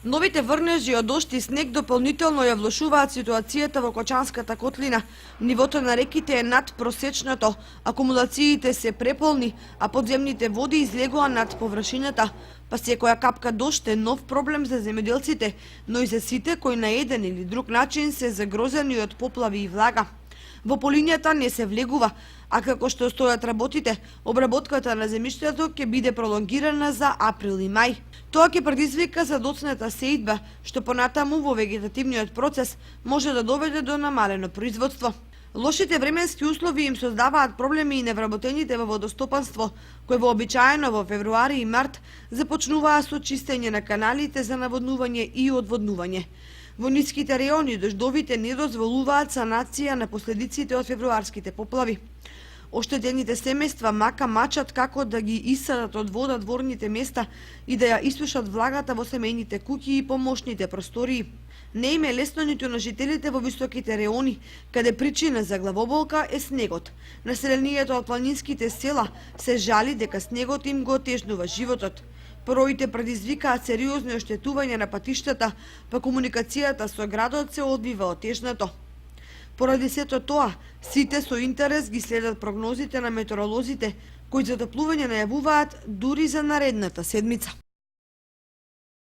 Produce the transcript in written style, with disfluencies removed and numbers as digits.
Новите врнежи од дожд и снег дополнително ја влошуваат ситуацијата во Кочанската котлина. Нивото на реките е над просечното, акумулациите се преполни, а подземните води излегува над површината. Па секоја капка дожд е нов проблем за земјоделците, но и за сите кои на еден или друг начин се загрозени од поплави и влага. Во полињата не се влегува, а како што стојат работите, обработката на земјиштето ќе биде пролонгирана за април и мај. Тоа ќе предизвика задоцната сеидба, што понатаму во вегетативниот процес може да доведе до намалено производство. Лошите временски услови им создаваат проблеми и невработените во водостопанство, кои вообичаено во февруари и март започнуваа со чистење на каналите за наводнување и одводнување. Во ниските реони дождовите не дозволуваат санација на последиците од февруарските поплави. Оштетените семејства мака мачат како да ги исадат од вода дворните места и да ја исушат влагата во семејните куќи и помошните простории. Не им е лесно ниту на жителите во високите реони, каде причина за главоболка е снегот. Населението од планинските села се жали дека снегот им го отежнува животот. Пороите предизвикаат сериозни оштетувања на патиштата, па комуникацијата со градот се одвива отежнато. Поради сето тоа, сите со интерес ги следат прогнозите на метеоролозите, кои затоплување најавуваат дури за наредната седмица.